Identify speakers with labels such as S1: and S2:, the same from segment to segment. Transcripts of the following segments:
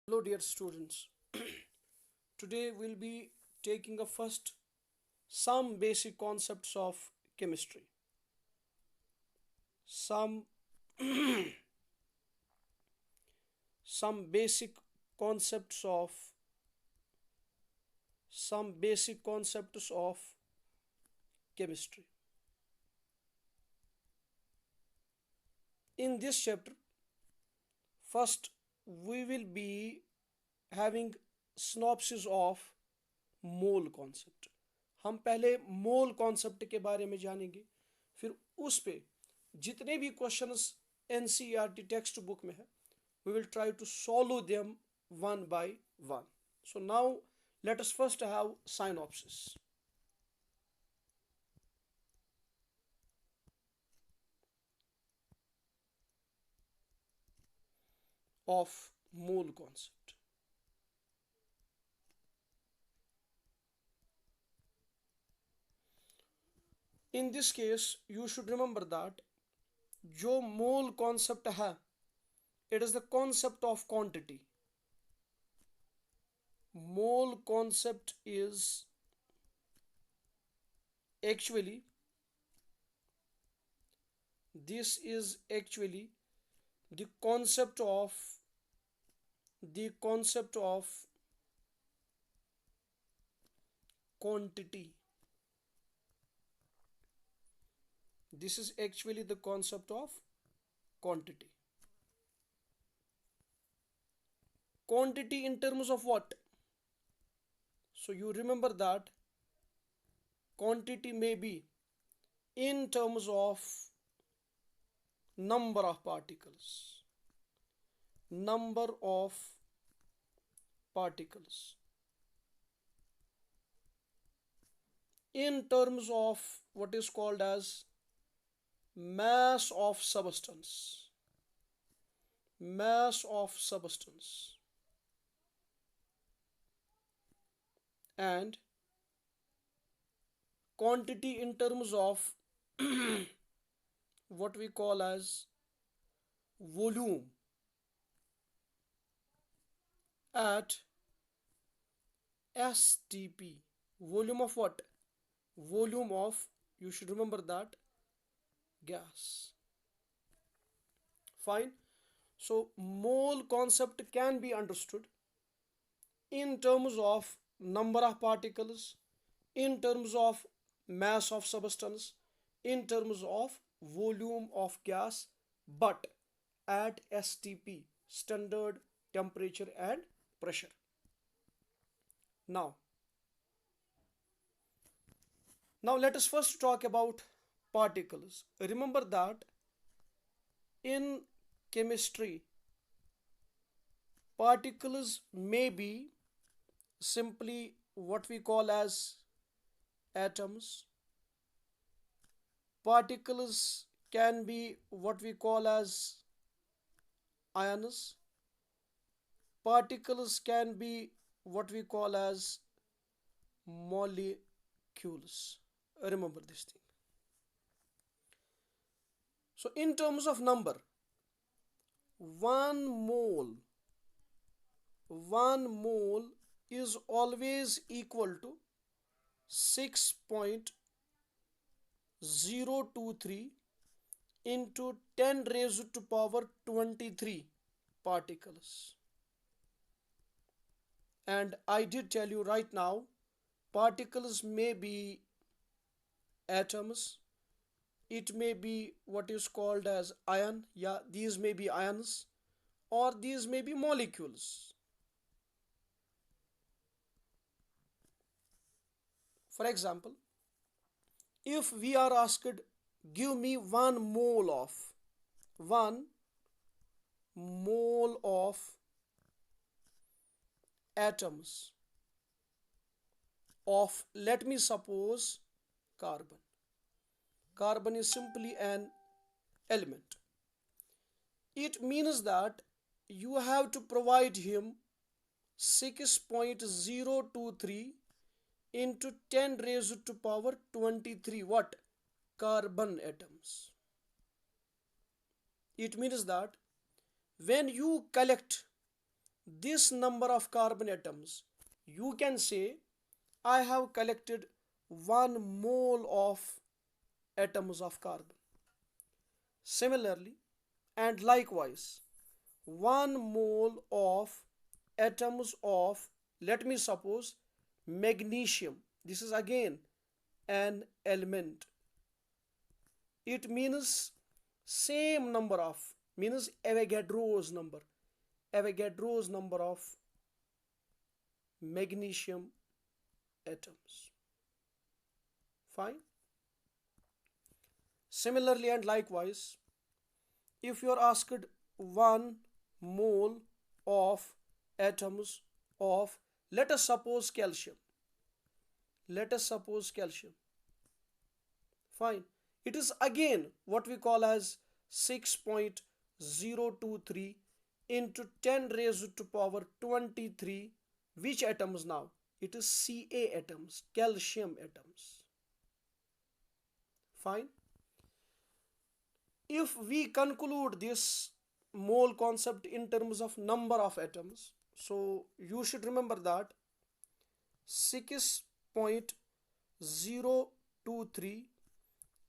S1: Hello, dear students. Today we'll be taking a first some basic concepts of chemistry. Some some basic concepts of some basic concepts of chemistry. In this chapter, first we will be having synopsis of mole concept. हम पहले mole concept के बारे में जानेंगे, फिर उस पे जितने भी क्वेश्चंस एनसीईआरटी टेक्स्ट बुक में है we will try to solve them one by one. So now let us first have synopsis of mole concept. In this case you should remember that जो मोल कॉन्सेप्ट है it is the concept of quantity. Mole concept is actually this is actually the concept of the concept of quantity. This is actually the concept of quantity. Quantity in terms of what? So you remember that quantity may be in terms of number of particles. Number of particles. In terms of what is called as mass of substance. Mass of substance. And quantity in terms of what we call as volume at STP. Volume of what? Volume of, you should remember that, gas. Fine. So mole concept can be understood in terms of number of particles, in terms of mass of substance, in terms of volume of gas, but at STP, standard temperature and pressure. Now let us first talk about particles. Remember that in chemistry particles may be simply what we call as atoms. Particles can be what we call as ions. Particles can be what we call as molecules. Remember this thing. So in terms of number, one mole is always equal to 6.023 into 10 raised to power 23 particles. And I did tell you right now, particles may be atoms, it may be what is called as ion, yeah, these may be ions, or these may be molecules. For example, if we are asked, give me one mole of atoms of, let me suppose, carbon. Carbon is simply an element. It means that you have to provide him 6.023 into 10 raised to power 23 what? Carbon atoms. It means that when you collect this number of carbon atoms, you can say I have collected 1 mole of atoms of carbon. Similarly and likewise, 1 mole of atoms of, let me suppose, magnesium. This is again an element. It means same number of, means Avogadro's number of magnesium atoms. Fine. Similarly and likewise, if you are asked 1 mole of atoms of, let us suppose calcium. Fine. It is again what we call as 6.023 into 10 raised to power 23. Which atoms now? It is Ca atoms, calcium atoms. Fine. If we conclude this mole concept in terms of number of atoms, so you should remember that 6.023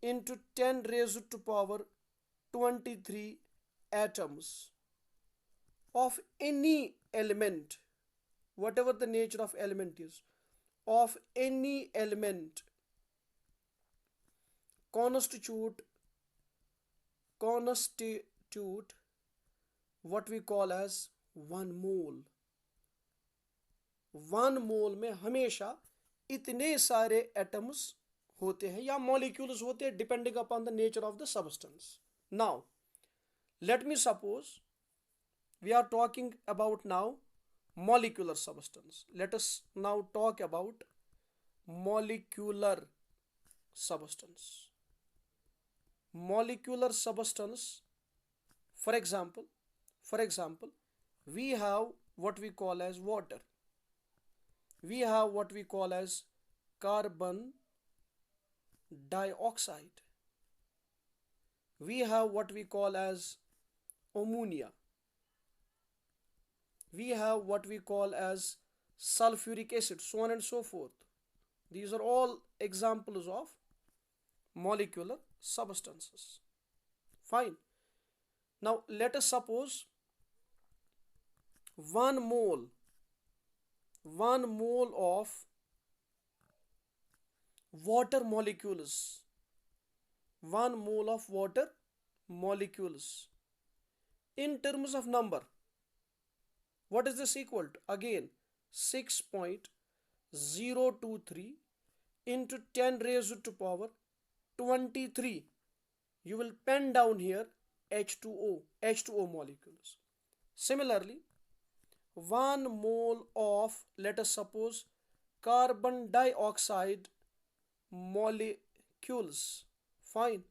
S1: into 10 raised to power 23 atoms of any element, whatever the nature of element is, of any element constitute what we call as 1 mole. 1 मोल में हमेशा इतने सारे atoms होते हैं या molecules होते हैं, depending upon the nature of the substance. Now let me suppose we are talking about now molecular substance. Let us now talk about molecular substance. Molecular substance, for example, we have what we call as water. We have what we call as carbon dioxide. We have what we call as ammonia. We have what we call as sulfuric acid, so on and so forth. These are all examples of molecular substances. Fine. Now let us suppose 1 mole of water molecules, 1 mole of water molecules in terms of number. What is this equal to? Again 6.023 into 10 raised to power 23. You will pen down here H2O molecules. Similarly, 1 mole of, let us suppose, carbon dioxide molecules. Fine.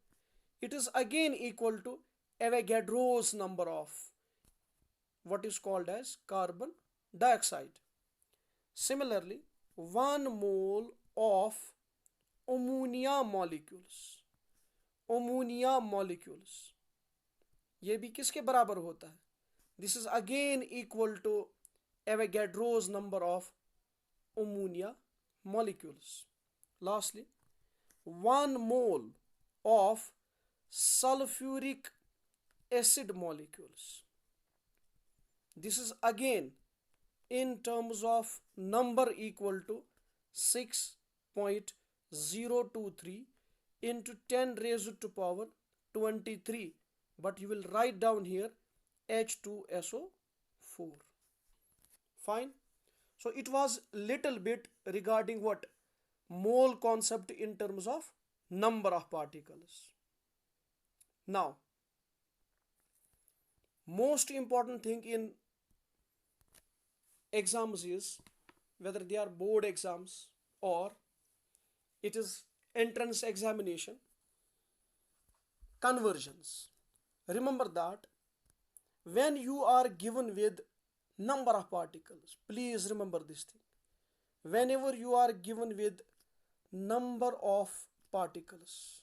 S1: It is again equal to Avogadro's number of what is called as carbon dioxide. Similarly, 1 mole of ammonia molecules, ये भी किसके बराबर होता है? This is again equal to Avogadro's number of ammonia molecules. Lastly, 1 mole of sulfuric acid molecules. This is again in terms of number equal to 6.023 into 10 raised to power 23, but you will write down here H2SO4. Fine. So it was little bit regarding what mole concept in terms of number of particles. Now most important thing in exams is, whether they are board exams or it is entrance examination, conversions. Remember that when you are given with number of particles, please remember this thing. Whenever you are given with number of particles,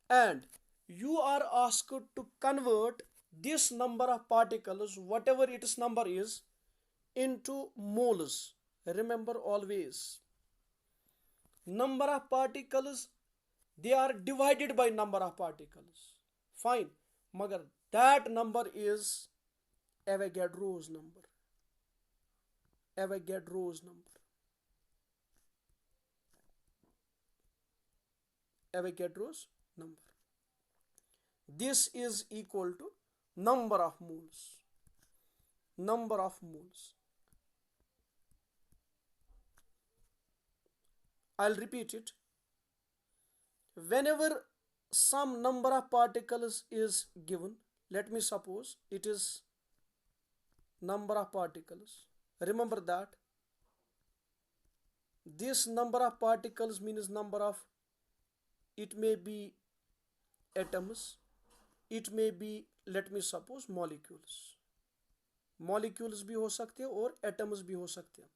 S1: and you are asked to convert this number of particles, whatever its number is, into moles. Remember always, number of particles, they are divided by number of particles. Fine. Magar that number is Avogadro's number. Avogadro's number. Avogadro's number. This is equal to number of moles. Number of moles. I'll repeat it. Whenever some number of particles is given, let me suppose it is number of particles. Remember that this number of particles means number of, it may be atoms, it may be, let me suppose, molecules. Molecules भी हो सकते हैं और atoms भी हो सकते हैं.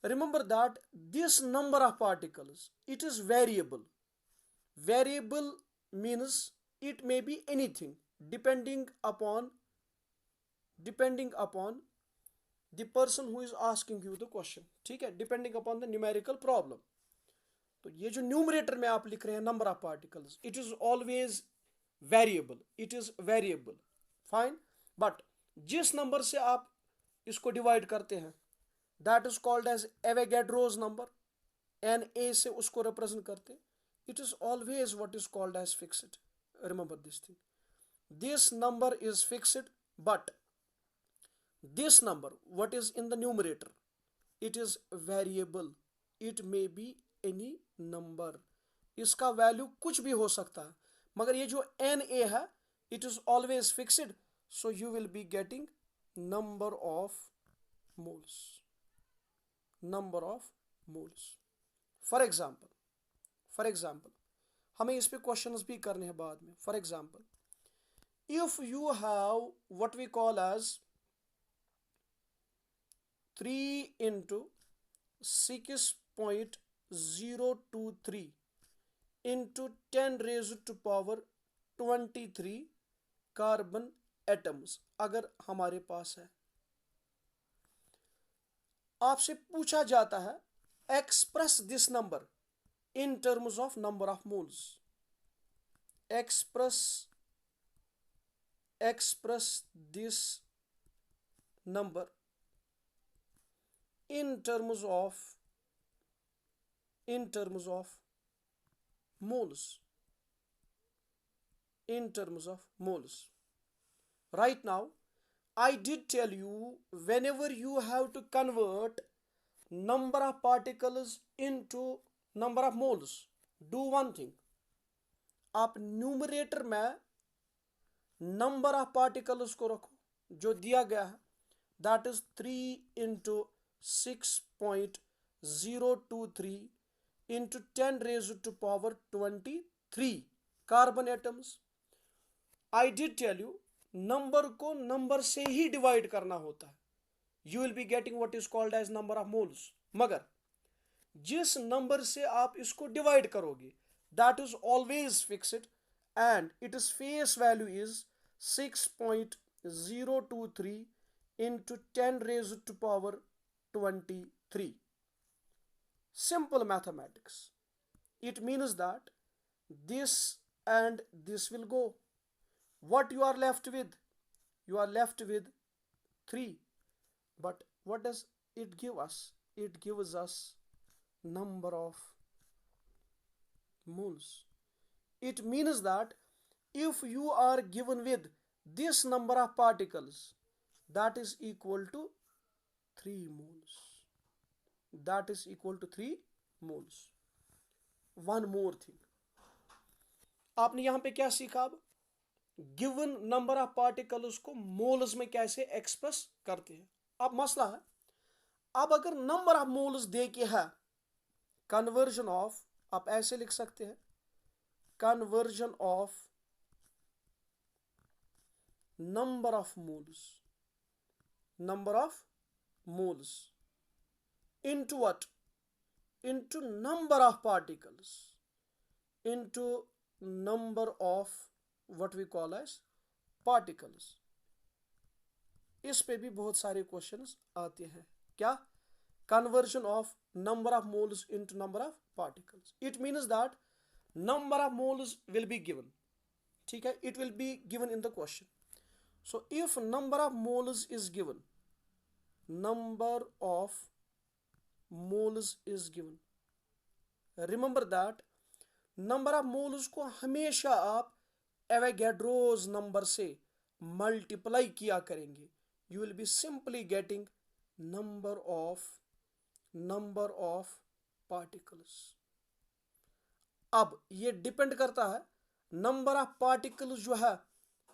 S1: Remember that this number of particles, it is variable. Variable means it may be anything depending upon the person who is asking you the question. ठीक है, depending upon the numerical problem. तो ये जो numerator में आप लिख रहे हैं number of particles, it is always variable. It is variable. Fine. But जिस नंबर से आप इसको डिवाइड करते हैं, that is called as Avogadro's number. N A से उसको रिप्रेजेंट करते हैं. It is always what is called as fixed. Remember this thing. This number is fixed, but this number what is in the numerator, it is variable. It may be any number. इसका value कुछ भी हो सकता है, मगर ये जो N A है, it is always fixed. So you will be getting number of moles. Number of moles. For example हमें इस पे क्वेश्चंस भी करने हैं बाद में. For example, if you have what we call as 3 into 6.023 into 10 raised to power 23 carbon atoms अगर हमारे पास है. आपसे पूछा जाता है express this number in terms of number of moles. Express this number in terms of moles. Right now I did tell you, whenever you have to convert number of particles into number of moles, do one thing. आप numerator में number of particles को रखो जो दिया गया है, that is 3 into 6.023 into 10 raised to power 23 carbon atoms. I did tell you, number को number से ही डिवाइड करना होता है. You will be getting what is called as number of moles. मगर जिस नंबर से आप इसको डिवाइड करोगे, that is always fixed and it is face value is 6.023 into 10 raised to power 23. Simple mathematics. It means that this and this will go. What you are left with? You are left with 3. But what does it give us? It gives us number of moles. It means that if you are given with this number of particles, that is equal to 3 moles. That is equal to 3 moles. One more thing. आपने यहां पे क्या सीखा? अब given number of particles को moles में कैसे express करते हैं. अब मसला है, अब अगर नंबर ऑफ मोल्स दे के है, कन्वर्जन ऑफ, आप ऐसे लिख सकते हैं, conversion of number of moles into what? Into number of particles, into number of what we call as particles. इस पे भी बहुत सारे क्वेश्चंस आते हैं। क्या? Conversion of number of moles into number of particles. It means that number of moles will be given. ठीक है, it will be given in the question. So if number of moles is given, number of moles is given, remember that number of moles को हमेशा आप Avogadro's number से multiply किया करेंगे। You will be simply getting number of particles. अब ये depend करता है नंबर ऑफ पार्टिकल्स जो है,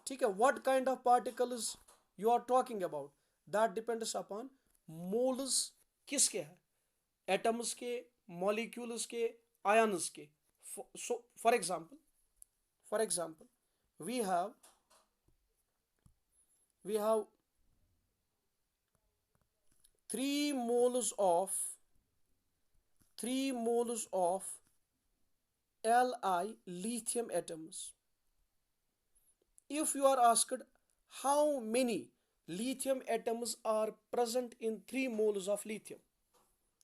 S1: ठीक है, what kind of particles you are talking about, that depends upon moles किसके हैं, एटम्स के, मॉलिक्यूल्स के, आयन्स के। So for example we have 3 moles of Li lithium atoms. If you are asked how many lithium atoms are present in 3 moles of lithium,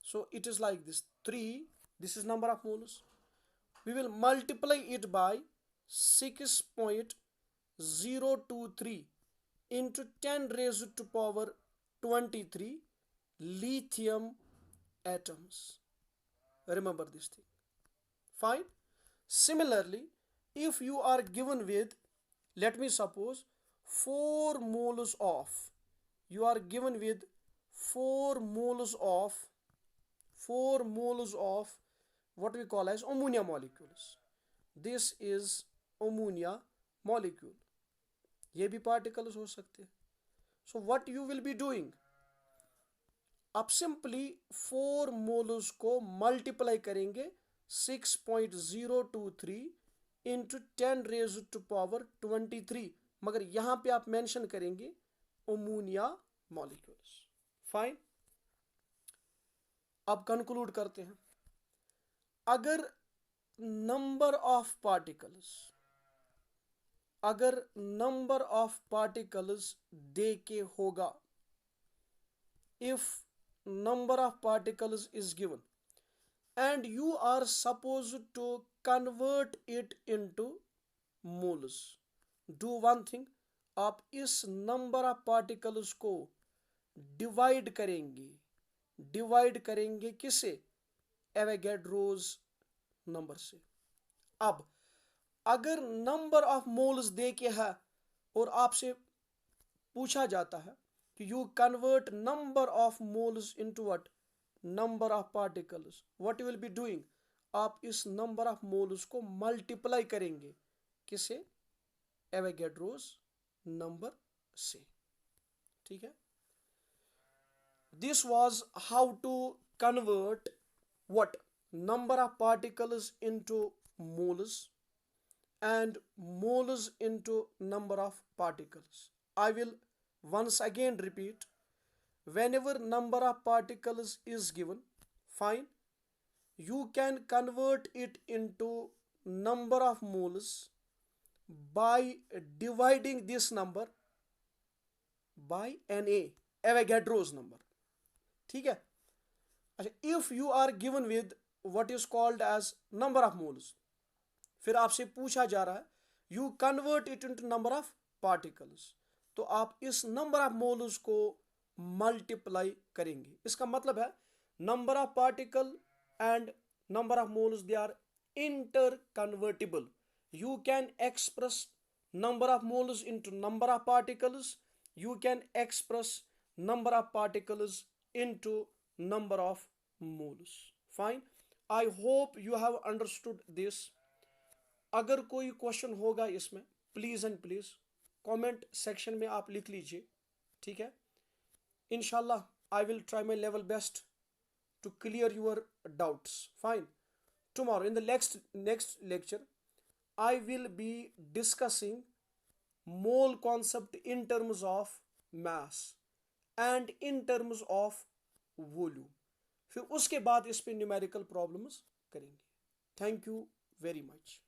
S1: so it is like this: 3, this is number of moles, we will multiply it by 6.023 into 10 raised to power 23 lithium atoms. Remember this thing. Fine. Similarly, if you are given with, let me suppose, 4 moles of, you are given with 4 moles of what we call as ammonia molecules. This is ammonia molecule. ये भी particles हो सकते हैं. So what you will be doing? आप simply 4 moles को multiply करेंगे 6.023 into 10 raise to power 23, मगर यहां पे आप मेंशन करेंगे अमोनिया मॉलिक्यूल्स। फाइन, अब कंक्लूड करते हैं। अगर नंबर ऑफ पार्टिकल्स दे के होगा, if number of particles is given and you are supposed to convert it into moles, do one thing, आप इस number of particles को डिवाइड करेंगे किससे? एवोगैड्रोस नंबर से। अब अगर नंबर ऑफ मोल्स दे के है और आपसे पूछा जाता है you convert number of moles into what? Number of particles. What you will be doing? आप इस number of moles को multiply करेंगे किसे? एवोगैड्रोस नंबर से। ठीक है, this was how to convert what? Number of particles into moles and moles into number of particles. I will once again repeat, whenever number of particles is given, fine, you can convert it into number of moles by dividing this number by Na, Avogadro's number. ठीक है, अच्छा, if you are given with what is called as number of moles, फिर आपसे पूछा जा रहा है you convert it into number of particles, तो आप इस नंबर ऑफ मोल्स को मल्टीप्लाई करेंगे। इसका मतलब है number of particle and number of moles they are interconvertible. You can express number of moles into number of particles, you can express number of particles into number of moles. Fine, I hope you have understood this. अगर कोई question होगा इसमें, please and please comment section में आप लिख लीजिए। ठीक है, इंशाल्लाह I will try my level best to clear your doubts. Fine, tomorrow in the next lecture I will be discussing mole concept in terms of mass and in terms of volume. फिर उसके बाद इस पे numerical problems करेंगे। Thank you very much.